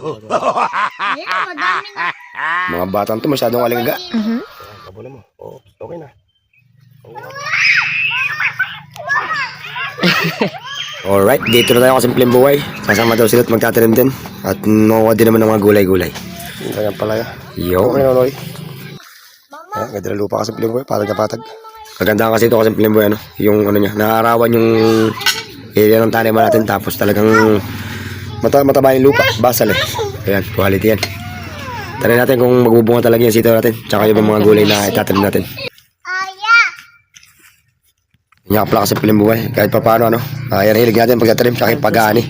Madami na. Mga batang to masyadong alingga. Kabula mo. Oo, okay na. Alright, dito na tayo kasimpleng buhay. Sasama daw sila at magtatanim din. At makuha din naman ng mga gulay-gulay. Ganyan pala yun. Yo. Okay na, Loy. Ayan, ganda na lupa kasimpleng buhay. Patag na patag. Kagandahan kasi ito kasimpleng buhay. Ano? Yung ano niya, nakarawan yung area ng taniman natin. Tapos talagang mataba yung lupa. Basal eh. Ayan, quality yan. Tanayin natin kung magbubunga talaga yung sitaw natin. Tsaka yung mga gulay na itatanim natin. Yan pala kasi piling buhay. Kahit pa paano ano. Yan hilig natin pagtatanim. Tsaka yung pag-aani.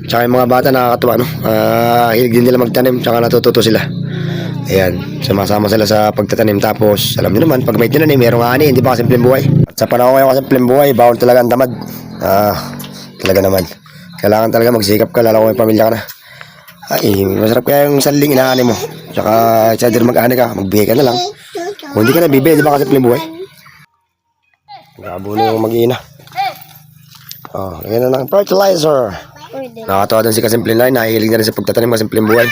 Tsaka yung mga bata nakakatuwa no. Hilig din nila magtanim. Tsaka natututo sila. Ayan. Sumasama sila sa pagtatanim. Tapos alam nyo naman pag may tinanim merong ani. Hindi pa kasi piling buhay. At sa panahon ngayon kasi piling buhay bawal talaga ang tamad. Talaga naman. Kailangan talaga magsikap ka. Lalo kung may pamilya ka na. Ay masarap kaya yung saling inaani mo. Tsaka isa din mag-ani ka. Magbigay ka na lang. Kung hindi ka na bibili. Di ba kasi piling buhay? Nakabulo yung mag-ina. Lagyan na ng fertilizer. Nakakatawa din si Kasimpleng Lai. Nahihilig na rin sa pagtatanim Kasimpleng buhay.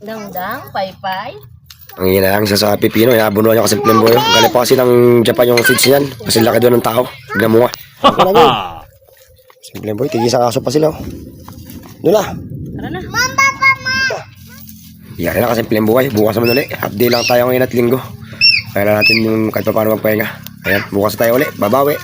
Dangdang, paypay. Ang hinayang siya sa pipino. Inabunuan niya Kasimpleng buhay. Galing pa kasi ng Japan yung seeds niyan. Kasi laki doon ng tao. Tignan mo nga. Kasimpleng buhay. Tigisa kaso pa sila. Doon na. Tara na. Yari na Kasimpleng buhay. Bukas naman ulit. Half day lang tayo ngayon at linggo. Kaya natin yung kahit pa paano magpahinga. Ayan, bukas tayo ulit. Babawi.